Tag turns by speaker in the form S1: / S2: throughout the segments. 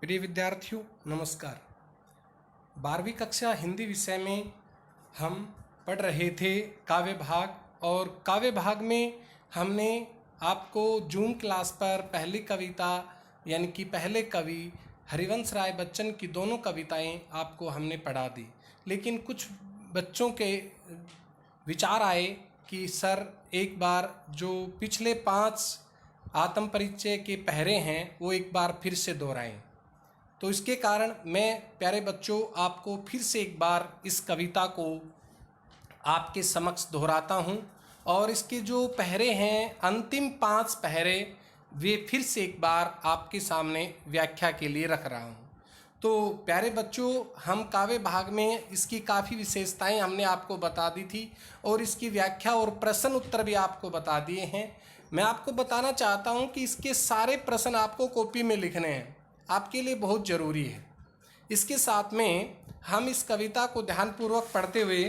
S1: प्रिय विद्यार्थियों नमस्कार। 12वीं कक्षा हिंदी विषय में हम पढ़ रहे थे काव्य भाग, और काव्य भाग में हमने आपको जूम क्लास पर पहली कविता यानी कि पहले कवि हरिवंश राय बच्चन की दोनों कविताएं आपको हमने पढ़ा दी। लेकिन कुछ बच्चों के विचार आए कि सर एक बार जो पिछले 5 आत्म परिचय के पहरे हैं वो एक बार फिर से दोहराएं। तो इसके कारण मैं प्यारे बच्चों आपको फिर से एक बार इस कविता को आपके समक्ष दोहराता हूँ, और इसके जो पहरे हैं अंतिम 5 पहरे वे फिर से एक बार आपके सामने व्याख्या के लिए रख रहा हूँ। तो प्यारे बच्चों हम काव्य भाग में इसकी काफ़ी विशेषताएं हमने आपको बता दी थी, और इसकी व्याख्या और प्रश्न उत्तर भी आपको बता दिए हैं। मैं आपको बताना चाहता हूँ कि इसके सारे प्रश्न आपको कॉपी में लिखने हैं, आपके लिए बहुत ज़रूरी है। इसके साथ में हम इस कविता को ध्यानपूर्वक पढ़ते हुए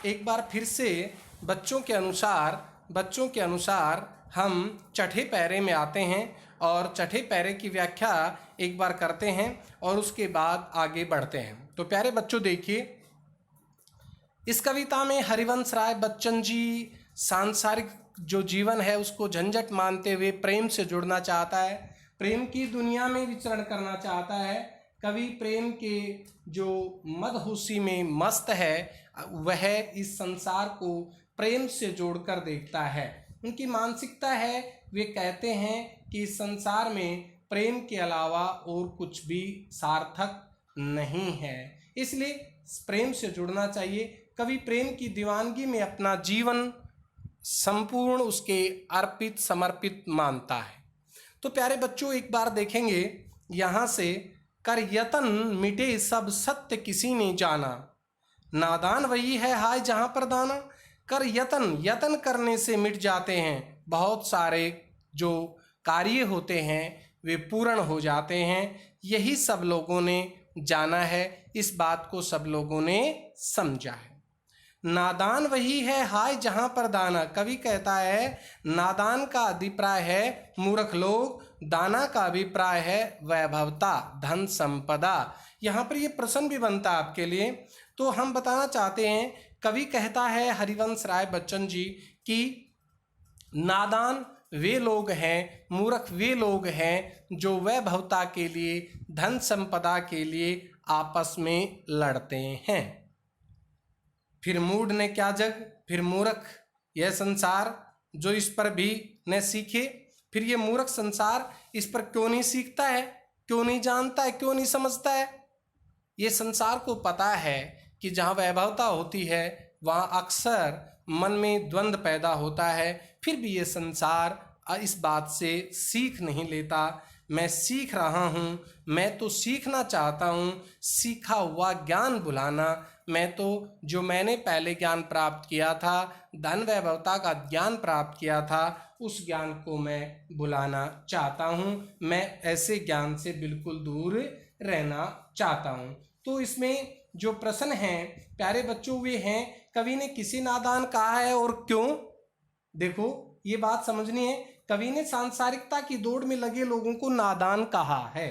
S1: एक बार फिर से बच्चों के अनुसार हम छठे पैरे में आते हैं और छठे पैरे की व्याख्या एक बार करते हैं और उसके बाद आगे बढ़ते हैं। तो प्यारे बच्चों देखिए, इस कविता में हरिवंश राय बच्चन जी सांसारिक जो जीवन है उसको झंझट मानते हुए प्रेम से जुड़ना चाहता है, प्रेम की दुनिया में विचरण करना चाहता है। कवि प्रेम के जो मदहोशी में मस्त है वह इस संसार को प्रेम से जोड़कर देखता है। उनकी मानसिकता है, वे कहते हैं कि इस संसार में प्रेम के अलावा और कुछ भी सार्थक नहीं है, इसलिए प्रेम से जुड़ना चाहिए। कवि प्रेम की दीवानगी में अपना जीवन संपूर्ण उसके अर्पित समर्पित मानता है। तो प्यारे बच्चों एक बार देखेंगे यहाँ से, कर यतन मिटे सब सत्य किसी ने जाना, नादान वही है हाय जहाँ पर दाना। कर यतन करने से मिट जाते हैं बहुत सारे जो कार्य होते हैं, वे पूर्ण हो जाते हैं। यही सब लोगों ने जाना है, इस बात को सब लोगों ने समझा है। नादान वही है हाय जहाँ पर दाना। कवि कहता है नादान का अभिप्राय है मूर्ख लोग, दाना का अभिप्राय है वैभवता धन संपदा। यहाँ पर ये प्रश्न भी बनता है आपके लिए। तो हम बताना चाहते हैं, कवि कहता है हरिवंश राय बच्चन जी कि नादान वे लोग हैं, मूर्ख वे लोग हैं जो वैभवता के लिए धन संपदा के लिए आपस में लड़ते हैं। फिर मूढ़ ने क्या जग, फिर मूर्ख यह संसार जो इस पर भी न सीखे। फिर ये मूर्ख संसार इस पर क्यों नहीं सीखता है, क्यों नहीं जानता है, क्यों नहीं समझता है। ये संसार को पता है कि जहाँ वैभवता होती है वहाँ अक्सर मन में द्वंद्व पैदा होता है, फिर भी ये संसार इस बात से सीख नहीं लेता। मैं सीख रहा हूँ, मैं तो सीखना चाहता हूँ, सीखा हुआ ज्ञान भुलाना। मैं तो जो मैंने पहले ज्ञान प्राप्त किया था, धन वैभवता का ज्ञान प्राप्त किया था, उस ज्ञान को मैं भुलाना चाहता हूँ। मैं ऐसे ज्ञान से बिल्कुल दूर रहना चाहता हूँ। तो इसमें जो प्रश्न हैं प्यारे बच्चों वे हैं, कवि ने किसी नादान कहा है और क्यों। देखो ये बात समझनी है, कवि ने सांसारिकता की दौड़ में लगे लोगों को नादान कहा है।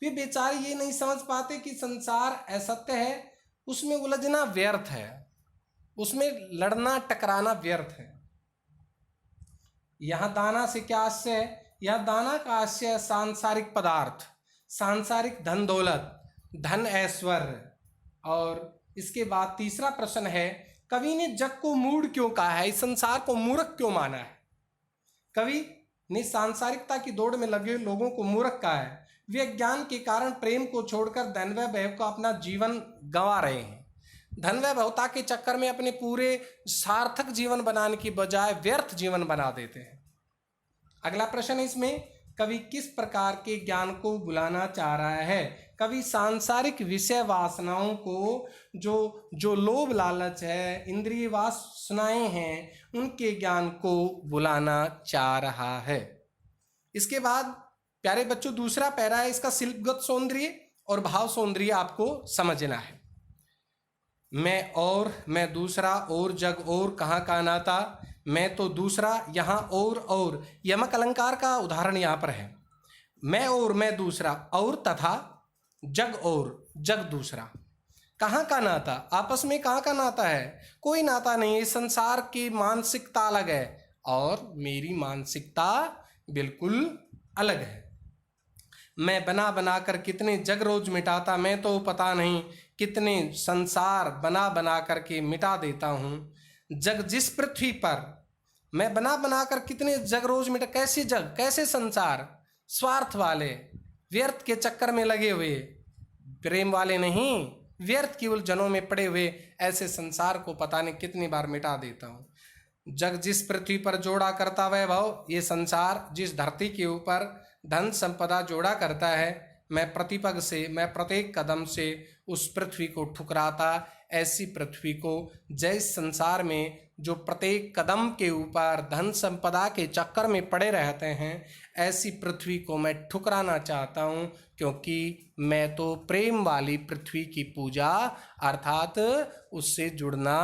S1: वे बेचारे ये नहीं समझ पाते कि संसार असत्य है, उसमें उलझना व्यर्थ है, उसमें लड़ना टकराना व्यर्थ है। यहाँ दाना से क्या आशय है, यह दाना का आशय है सांसारिक पदार्थ, सांसारिक धन दौलत, धन ऐश्वर्य। और इसके बाद तीसरा प्रश्न है, कवि ने जग को मूढ़ क्यों कहा है, इस संसार को मूर्ख क्यों माना है। कवि ने सांसारिकता की दौड़ में लगे लोगों को मूर्ख कहा है। वे अज्ञान के कारण प्रेम को छोड़कर धन वैभव का अपना जीवन गंवा रहे हैं। धन वैभवता के चक्कर में अपने पूरे सार्थक जीवन बनाने की बजाय व्यर्थ जीवन बना देते हैं। अगला प्रश्न है इसमें, कवि किस प्रकार के ज्ञान को बुलाना चाह रहा है। कवि सांसारिक विषय वासनाओं को जो लोभ लालच है, इंद्रिय वासनाएं हैं, उनके ज्ञान को बुलाना चाह रहा है। इसके बाद प्यारे बच्चों दूसरा पैरा है, इसका शिल्पगत सौंदर्य और भाव सौंदर्य आपको समझना है। मैं दूसरा और जग और कहाँ का नाता, मैं तो दूसरा यहाँ और यमक अलंकार का उदाहरण यहाँ पर है। मैं दूसरा, और तथा जग और जग दूसरा। कहाँ का नाता, आपस में कहाँ का नाता है? कोई नाता नहीं है। संसार की मानसिकता अलग है और मेरी मानसिकता बिल्कुल अलग है। मैं बना बना कर कितने जग रोज मिटाता, मैं तो पता नहीं कितने संसार बना बना कर के मिटा देता हूँ। जग जिस पृथ्वी पर, मैं बना बना कर कितने जग रोज मिटा। कैसे जग, कैसे संसार? स्वार्थ वाले, व्यर्थ के चक्कर में लगे हुए, प्रेम वाले नहीं, व्यर्थ की उलझनों में पड़े हुए ऐसे संसार को पता नहीं कितनी बार मिटा देता हूँ। जग जिस पृथ्वी पर जोड़ा करता वैभव, ये संसार जिस धरती के ऊपर धन संपदा जोड़ा करता है, मैं प्रतिपग से, मैं प्रत्येक कदम से उस पृथ्वी को ठुकराता। ऐसी पृथ्वी को, जैस संसार में जो प्रत्येक कदम के ऊपर धन संपदा के चक्कर में पड़े रहते हैं, ऐसी पृथ्वी को मैं ठुकराना चाहता हूँ, क्योंकि मैं तो प्रेम वाली पृथ्वी की पूजा अर्थात उससे जुड़ना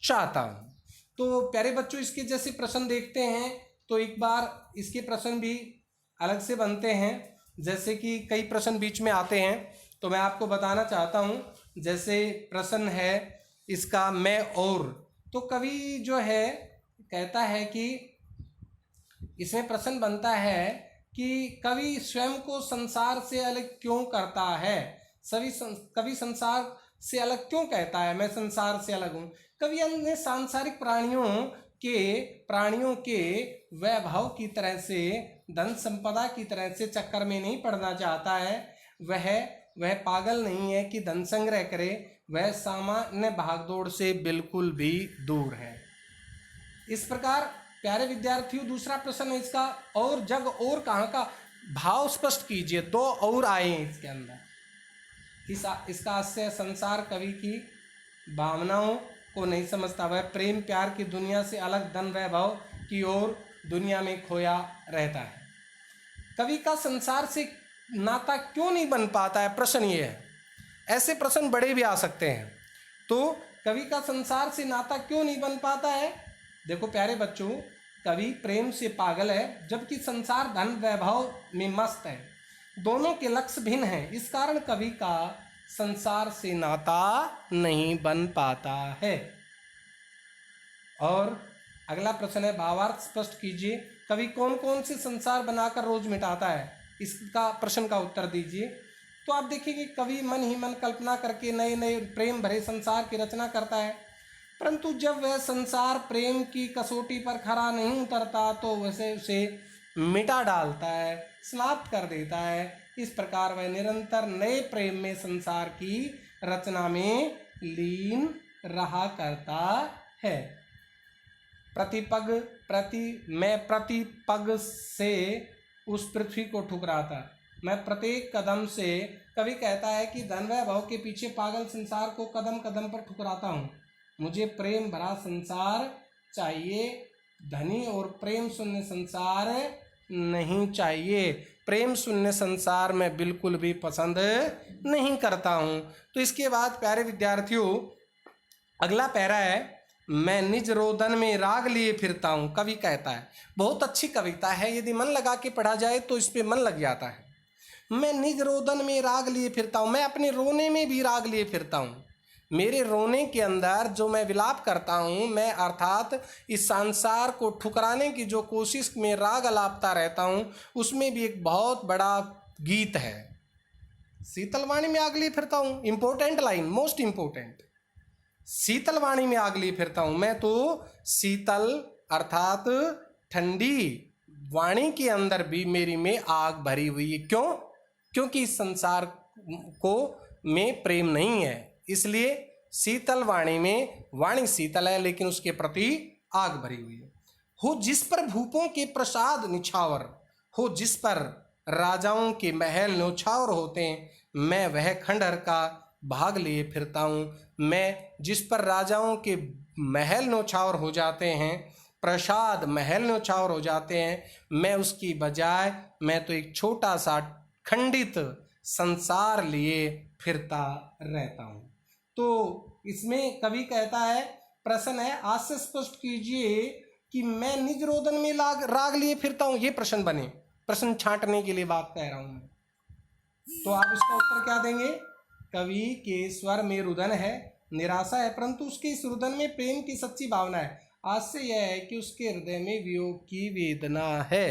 S1: चाहता हूँ। तो प्यारे बच्चों, इसके जैसे प्रश्न देखते हैं तो एक बार इसके प्रश्न भी अलग से बनते हैं। जैसे कि कई प्रश्न बीच में आते हैं तो मैं आपको बताना चाहता हूँ। जैसे प्रश्न है इसका मैं और, तो कवि जो है कहता है कि इसमें प्रश्न बनता है कि कवि स्वयं को संसार से अलग क्यों करता है? कवि संसार से अलग क्यों कहता है, मैं संसार से अलग हूँ? कवि अन्य सांसारिक प्राणियों के वैभव की तरह से, धन संपदा की तरह से चक्कर में नहीं पड़ना चाहता है। वह पागल नहीं है कि धन संग्रह करे, वह सामान्य भागदौड़ से बिल्कुल भी दूर है। इस प्रकार प्यारे विद्यार्थियों, दूसरा प्रश्न है इसका, और जग और कहाँ का, भाव स्पष्ट कीजिए। दो और आए हैं इसके अंदर। इसका आशय संसार कवि की भावनाओं को नहीं समझता, वह प्रेम प्यार की दुनिया से अलग धन वैभव की ओर दुनिया में खोया रहता है। कवि का संसार से नाता क्यों नहीं बन पाता है, प्रश्न ये है। ऐसे प्रश्न बड़े भी आ सकते हैं। तो कवि का संसार से नाता क्यों नहीं बन पाता है? देखो प्यारे बच्चों, कवि प्रेम से पागल है, जबकि संसार धन वैभव में मस्त है। दोनों के लक्ष्य भिन्न हैं, इस कारण कवि का संसार से नाता नहीं बन पाता है। और अगला प्रश्न है, भावार्थ स्पष्ट कीजिए। कवि कौन कौन से संसार बनाकर रोज मिटाता है, इसका प्रश्न का उत्तर दीजिए। तो आप देखिए कि कवि मन ही मन कल्पना करके नए नए प्रेम भरे संसार की रचना करता है, परंतु जब वह संसार प्रेम की कसौटी पर खरा नहीं उतरता तो वैसे उसे मिटा डालता है, समाप्त कर देता है। इस प्रकार वह निरंतर नए प्रेम में संसार की रचना में लीन रहा करता है। मैं प्रतिपग से उस पृथ्वी को ठुकराता, मैं प्रत्येक कदम से, कवि कहता है कि धन वैभव के पीछे पागल संसार को कदम कदम पर ठुकराता हूँ। मुझे प्रेम भरा संसार चाहिए, धनी और प्रेम शून्य संसार नहीं चाहिए। प्रेम शून्य संसार मैं बिल्कुल भी पसंद नहीं करता हूँ। तो इसके बाद प्यारे विद्यार्थियों, अगला पैरा है, मैं निज रोदन में राग लिए फिरता हूँ। कवि कहता है, बहुत अच्छी कविता है, यदि मन लगा के पढ़ा जाए तो इस पे मन लग जाता है। मैं निज रोदन में राग लिए फिरता हूँ, मैं अपने रोने में भी राग लिए फिरता हूँ। मेरे रोने के अंदर जो मैं विलाप करता हूँ, मैं अर्थात इस संसार को ठुकराने की जो कोशिश में राग अलापता रहता हूँ, उसमें भी एक बहुत बड़ा गीत है। शीतलवाणी में आग लिए फिरता हूँ, इंपॉर्टेंट लाइन, मोस्ट इंपॉर्टेंट। शीतलवाणी में आग लिए फिरता हूँ, मैं तो शीतल अर्थात ठंडी वाणी के अंदर भी मेरी में आग भरी हुई है। क्यों? क्योंकि इस संसार को में प्रेम नहीं है, इसलिए शीतल वाणी में, वाणी शीतल है लेकिन उसके प्रति आग भरी हुई है। हो जिस पर भूपों के प्रसाद निछावर, हो जिस पर राजाओं के महल न्योछावर होते हैं, मैं वह खंडहर का भाग लिए फिरता हूँ। मैं जिस पर राजाओं के महल न्योछावर हो जाते हैं, प्रसाद महल न्योछावर हो जाते हैं, मैं उसकी बजाय मैं तो एक छोटा सा खंडित संसार लिए फिरता रहता हूँ। तो इसमें कवि कहता है, प्रश्न है, आज से स्पष्ट कीजिए कि मैं निज रोदन में राग लिए फिरता हूँ, ये प्रश्न बने। प्रश्न छांटने के लिए बात कह रहा हूं मैं। तो आप इसका उत्तर क्या देंगे? कवि के स्वर में रुदन है, निराशा है, परंतु उसके इस रुदन में प्रेम की सच्ची भावना है। आश्चर्य यह है कि उसके हृदय में वियोग की वेदना है,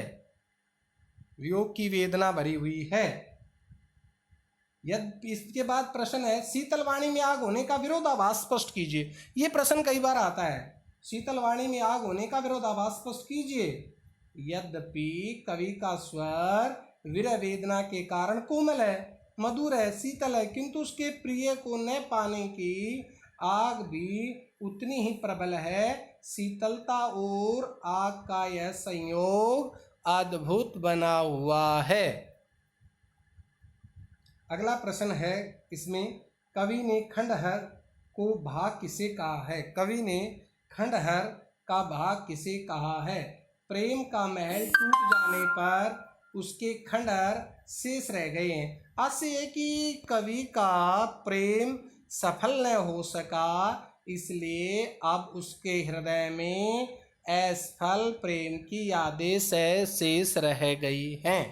S1: वियोग की वेदना भरी हुई है। यदि इसके बाद प्रश्न है, शीतलवाणी में आग होने का विरोधाभास स्पष्ट कीजिए। ये प्रश्न कई बार आता है, शीतलवाणी में आग होने का विरोधाभास स्पष्ट कीजिए। यद्यपि कवि का स्वर विरह वेदना के कारण कोमल है, मधुर है, शीतल है, किंतु उसके प्रिय को न पाने की आग भी उतनी ही प्रबल है। शीतलता और आग का यह संयोग अद्भुत बना हुआ है। अगला प्रश्न है इसमें, कवि ने खंडहर को भाग किसे कहा है? कवि ने खंडहर का भाग किसे कहा है? प्रेम का महल टूट जाने पर उसके खंडहर शेष रह गए हैं। आशय है कि कवि का प्रेम सफल न हो सका, इसलिए अब उसके हृदय में असफल प्रेम की यादें शेष रह गई हैं।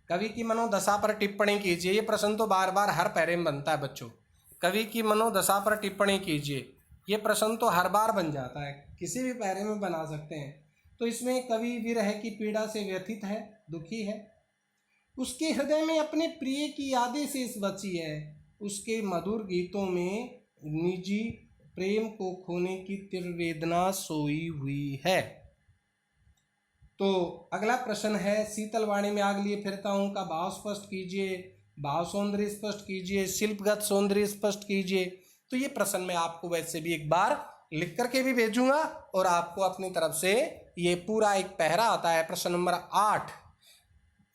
S1: कवि की मनोदशा पर टिप्पणी कीजिए। ये प्रश्न तो बार बार हर पैरे में बनता है बच्चों। कवि की मनोदशा पर टिप्पणी कीजिए, ये प्रश्न तो हर बार बन जाता है, किसी भी पैरे में बना सकते हैं। तो इसमें कवि विरह की पीड़ा से व्यथित है, दुखी है, उसके हृदय में अपने प्रिय की यादें शेष बची है, उसके मधुर गीतों में निजी प्रेम को खोने की तीव्र वेदना सोई हुई है। तो अगला प्रश्न है, शीतलवाणी में आग लिए फिरता हूँ का भाव स्पष्ट कीजिए, भाव सौंदर्य स्पष्ट कीजिए, शिल्पगत सौंदर्य स्पष्ट कीजिए। तो ये प्रश्न मैं आपको वैसे भी एक बार लिख करके भी भेजूंगा और आपको अपनी तरफ से ये पूरा एक पहरा आता है, प्रश्न नंबर 8,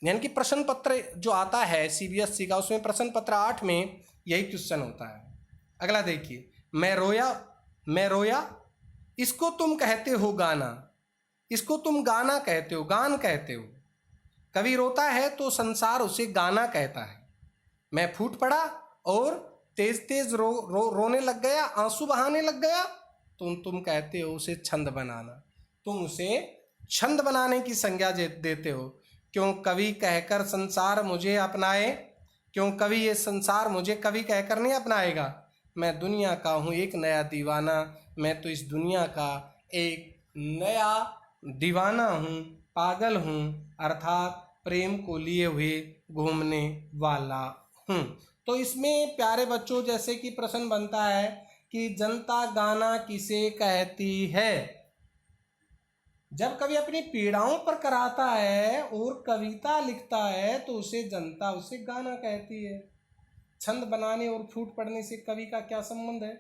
S1: यानी कि प्रश्न पत्र जो आता है सीबीएसई का, उसमें प्रश्न पत्र 8 में यही क्वेश्चन होता है। अगला देखिए, मैं रोया इसको तुम कहते हो गाना, इसको तुम गाना कहते हो, गान कहते हो। कवि रोता है तो संसार उसे गाना कहता है। मैं फूट पड़ा और तेज तेज रोने लग गया, आंसू बहाने लग गया, तो तुम कहते हो उसे छंद बनाना, तुम उसे छंद बनाने की संज्ञा देते हो। क्यों कवि कहकर संसार मुझे अपनाए? क्यों कवि ये संसार मुझे कवि कहकर नहीं अपनाएगा? मैं दुनिया का हूँ एक नया दीवाना, मैं तो इस दुनिया का एक नया दीवाना हूँ, पागल हूँ, अर्थात प्रेम को लिए हुए घूमने वाला हूँ। तो इसमें प्यारे बच्चों जैसे कि प्रश्न बनता है कि जनता गाना किसे कहती है? जब कवि अपनी पीड़ाओं पर कराता है और कविता लिखता है तो उसे जनता उसे गाना कहती है। छंद बनाने और फूट पड़ने से कवि का क्या संबंध है?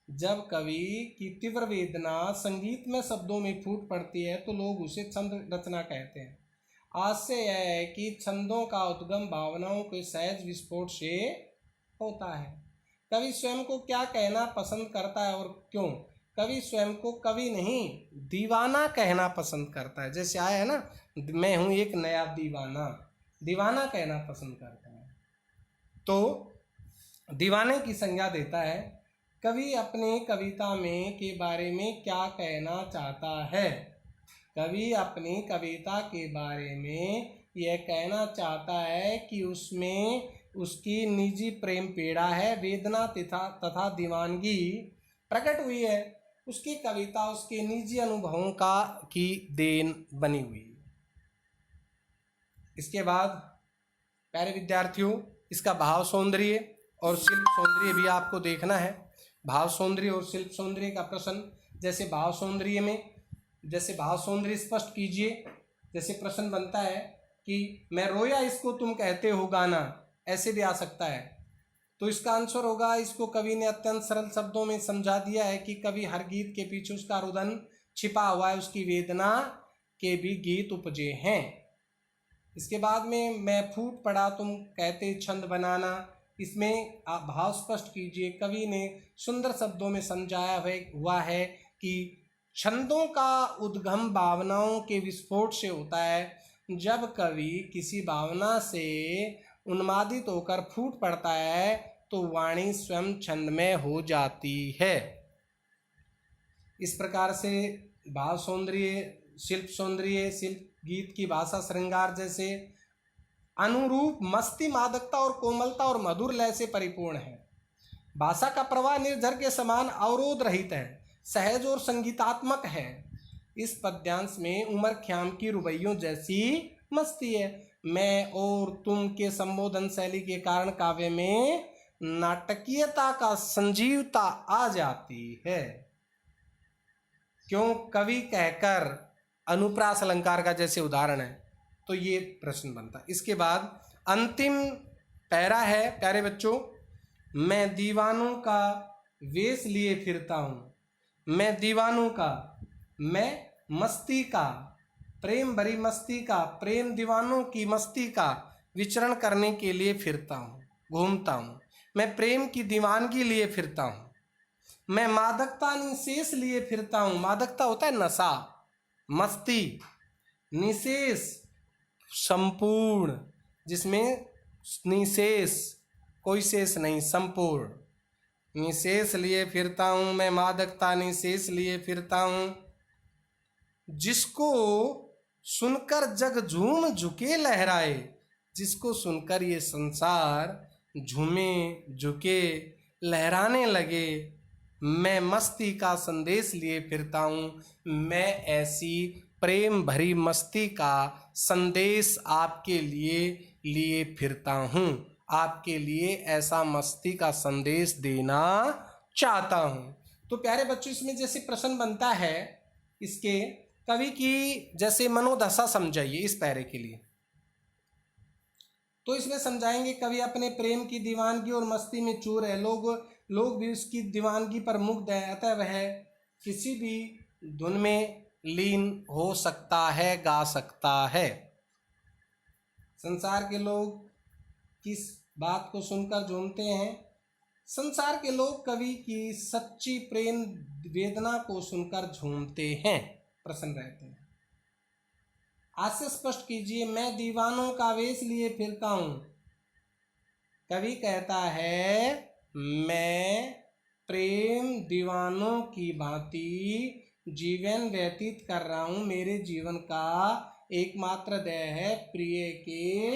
S1: जब कवि की तीव्र वेदना संगीत में शब्दों में फूट पड़ती है तो लोग उसे छंद रचना कहते हैं। आशय यह है कि छंदों का उद्गम भावनाओं के सहज विस्फोट से होता है। कवि स्वयं को क्या कहना पसंद करता है और क्यों? कवि स्वयं को कवि नहीं दीवाना कहना पसंद करता है। जैसे आया है ना, मैं हूँ एक नया दीवाना, दीवाना कहना पसंद करता है। तो दीवाने की संज्ञा देता है। कवि अपने कविता में के बारे में क्या कहना चाहता है? कवि अपनी कविता के बारे में यह कहना चाहता है कि उसमें उसकी निजी प्रेम पीड़ा है, वेदना तथा दीवानगी प्रकट हुई है। उसकी कविता उसके निजी अनुभवों का की देन बनी हुई। इसके बाद प्यारे विद्यार्थियों, इसका भाव सौंदर्य और शिल्प सौंदर्य भी आपको देखना है। भाव सौंदर्य और शिल्प सौंदर्य का प्रश्न, जैसे भाव सौंदर्य में, जैसे भाव सौंदर्य स्पष्ट कीजिए। जैसे प्रश्न बनता है कि मैं रोया इसको तुम कहते हो गाना, ऐसे भी आ सकता है। तो इसका आंसर होगा, इसको कवि ने अत्यंत सरल शब्दों में समझा दिया है कि कवि हर गीत के पीछे उसका रुदन छिपा हुआ है, उसकी वेदना के भी गीत उपजे हैं। इसके बाद में मैं फूट पड़ा तुम कहते छंद बनाना, इसमें आप भाव स्पष्ट कीजिए। कवि ने सुंदर शब्दों में समझाया हुआ है कि छंदों का उद्गम भावनाओं के विस्फोट से होता है। जब कवि किसी भावना से उन्मादित होकर फूट पड़ता है तो वाणी स्वयं छंदमय हो जाती है। इस प्रकार से भाव सौंदर्य, शिल्प सौंदर्य, शिल्प गीत की भाषा श्रृंगार जैसे अनुरूप मस्ती, मादकता और कोमलता और मधुर लय से परिपूर्ण है। भाषा का प्रवाह निर्झर के समान अवरोध रहित है, सहज और संगीतात्मक है। इस पद्यांश में उमर ख्याम की रुबाइयों जैसी मस्ती है। मैं और तुम के संबोधन शैली के कारण काव्य में नाटकीयता का संजीवता आ जाती है। क्यों कवि कहकर अनुप्रास अलंकार का जैसे उदाहरण है, तो ये प्रश्न बनता है। इसके बाद अंतिम पैरा है प्यारे बच्चों, मैं दीवानों का वेश लिए फिरता हूँ, मैं दीवानों का, मैं मस्ती का, प्रेम भरी मस्ती का, प्रेम दीवानों की मस्ती का विचरण करने के लिए फिरता हूँ, घूमता हूँ। मैं प्रेम की दीवानगी लिए फिरता हूँ, मैं मादकता निशेष लिए फिरता हूँ। मादकता होता है नशा, मस्ती, निशेष संपूर्ण, जिसमें निशेष कोई शेष नहीं, संपूर्ण। निशेष लिए फिरता हूँ, मैं मादकता निशेष लिए फिरता हूँ। जिसको सुनकर जग झूम झुके लहराए, जिसको सुनकर ये संसार झूमे झुके लहराने लगे, मैं मस्ती का संदेश लिए फिरता हूँ। मैं ऐसी प्रेम भरी मस्ती का संदेश आपके लिए फिरता हूँ, आपके लिए ऐसा मस्ती का संदेश देना चाहता हूँ। तो प्यारे बच्चों, इसमें जैसे प्रश्न बनता है, इसके कवि की जैसे मनोदशा समझाइए इस पैरे के लिए। तो इसमें समझाएंगे कवि अपने प्रेम की दीवानगी और मस्ती में चूर है, लोग भी उसकी दीवानगी पर मुग्ध है, अतः वह किसी भी धुन में लीन हो सकता है, गा सकता है। संसार के लोग किस बात को सुनकर झूमते हैं? संसार के लोग कवि की सच्ची प्रेम वेदना को सुनकर झूमते हैं। प्रश्न रहते हैं, आज से स्पष्ट कीजिए, मैं दीवानों का वेश लिए फिरता हूं। कवि कहता है मैं प्रेम दीवानों की भांति जीवन व्यतीत कर रहा हूं, मेरे जीवन का एकमात्र ध्येय है प्रिय के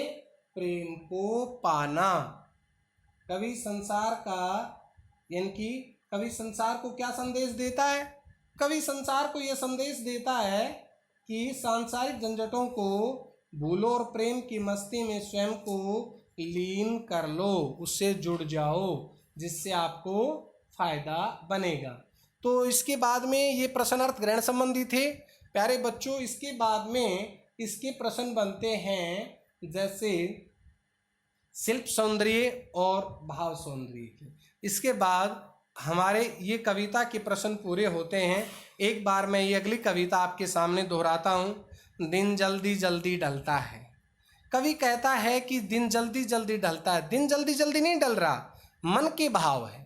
S1: प्रेम को पाना। कवि संसार का, यानी कि कवि संसार को क्या संदेश देता है? कवि संसार को यह संदेश देता है कि सांसारिक झंझटों को भूलो और प्रेम की मस्ती में स्वयं को लीन कर लो, उससे जुड़ जाओ, जिससे आपको फायदा बनेगा। तो इसके बाद में ये प्रश्न अर्थ ग्रहण संबंधी थे प्यारे बच्चों। इसके बाद में इसके प्रश्न बनते हैं जैसे शिल्प सौंदर्य और भाव सौंदर्य के। इसके बाद हमारे ये कविता के प्रश्न पूरे होते हैं। एक बार मैं ये अगली कविता आपके सामने दोहराता हूँ। दिन जल्दी जल्दी ढलता है। कवि कहता है कि दिन जल्दी जल्दी ढलता है। दिन जल्दी जल्दी नहीं ढल रहा, मन के भाव है।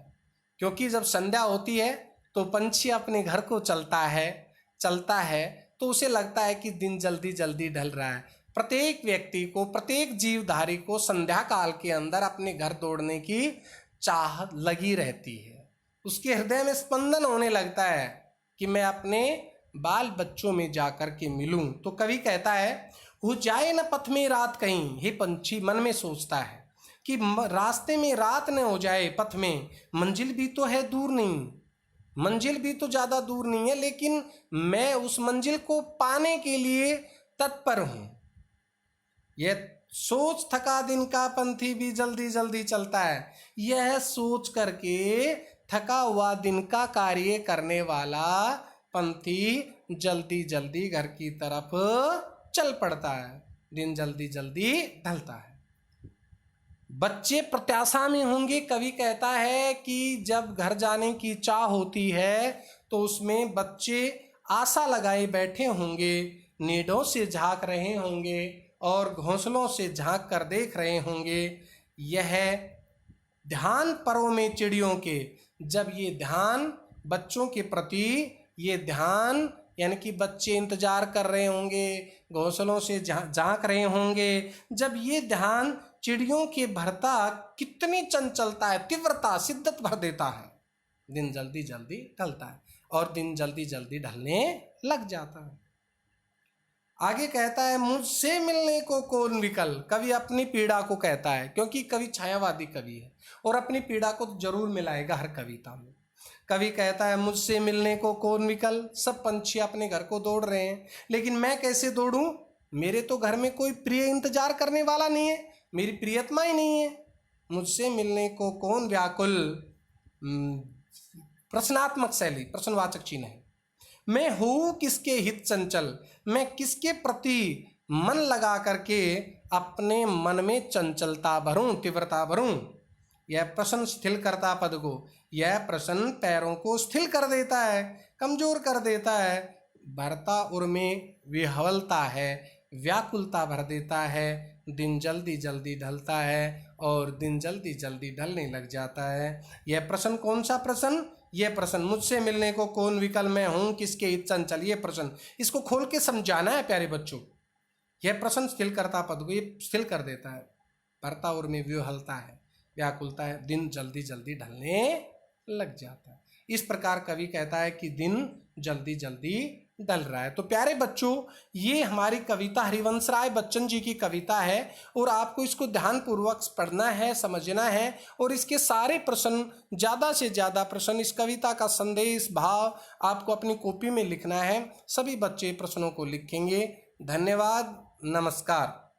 S1: क्योंकि जब संध्या होती है तो पंछी अपने घर को चलता है तो उसे लगता है कि दिन जल्दी जल्दी ढल रहा है। प्रत्येक व्यक्ति को, प्रत्येक जीवधारी को संध्या काल के अंदर अपने घर दौड़ने की चाह लगी रहती है। उसके हृदय में स्पंदन होने लगता है कि मैं अपने बाल बच्चों में जाकर के मिलूं। तो कवि कहता है, हो जाए न पथ में रात कहीं। हे पंछी मन में सोचता है कि रास्ते में रात न हो जाए, पथ में मंजिल भी तो है दूर नहीं, मंजिल भी तो ज़्यादा दूर नहीं है, लेकिन मैं उस मंजिल को पाने के लिए तत्पर हूँ। यह सोच थका दिन का पंथी भी जल्दी जल्दी चलता है। यह सोच करके थका हुआ दिन का कार्य करने वाला पंथी जल्दी जल्दी घर की तरफ चल पड़ता है। दिन जल्दी जल्दी ढलता है। बच्चे प्रत्याशा में होंगे। कवि कहता है कि जब घर जाने की चाह होती है तो उसमें बच्चे आशा लगाए बैठे होंगे, नीडों से झांक रहे होंगे और घोंसलों से झांक कर देख रहे होंगे। यह ध्यान परों में चिड़ियों के, जब ये ध्यान बच्चों के प्रति, ये ध्यान यानी कि बच्चे इंतजार कर रहे होंगे, घोंसलों से झांक रहे होंगे, जब ये ध्यान चिड़ियों के भरता कितनी चंचलता है, तीव्रता, शिद्दत भर देता है। दिन जल्दी जल्दी ढलता है और दिन जल्दी जल्दी ढलने लग जाता है। आगे कहता है मुझसे मिलने को कौन विकल। कवि अपनी पीड़ा को कहता है, क्योंकि कवि छायावादी कवि है और अपनी पीड़ा को तो जरूर मिलाएगा हर कविता में। कवि कहता है मुझसे मिलने को कौन विकल। सब पंछी अपने घर को दौड़ रहे हैं, लेकिन मैं कैसे दौड़ूं? मेरे तो घर में कोई प्रिय इंतजार करने वाला नहीं है, मेरी प्रियतमा ही नहीं है। मुझसे मिलने को कौन व्याकुल। प्रश्नात्मक शैली, प्रश्नवाचक चिन्ह है। मैं हूँ किसके हित चंचल, मैं किसके प्रति मन लगा करके अपने मन में चंचलता भरूं, तीव्रता भरूं। यह प्रश्न स्थिर करता पद को, यह प्रश्न पैरों को स्थिर कर देता है, कमजोर कर देता है। भरता उर में विह्वलता है, व्याकुलता भर देता है। दिन जल्दी जल्दी ढलता है और दिन जल्दी जल्दी ढलने लग जाता है। यह प्रश्न कौन सा प्रश्न? यह प्रश्न मुझसे मिलने को कौन विकल, मैं हूँ किसके हित चंचल। ये प्रश्न, इसको खोल के समझाना है प्यारे बच्चों। यह प्रश्न स्थिर करता पद को, ये स्थिर कर देता है। भरता उर में विह्वलता है, व्याकुलता है, दिन जल्दी जल्दी ढलने लग जाता है। इस प्रकार कवि कहता है कि दिन जल्दी जल्दी ढल रहा है। तो प्यारे बच्चों, ये हमारी कविता हरिवंश राय बच्चन जी की कविता है और आपको इसको ध्यानपूर्वक पढ़ना है, समझना है और इसके सारे प्रश्न, ज़्यादा से ज़्यादा प्रश्न, इस कविता का संदेश, भाव आपको अपनी कॉपी में लिखना है। सभी बच्चे प्रश्नों को लिखेंगे। धन्यवाद, नमस्कार।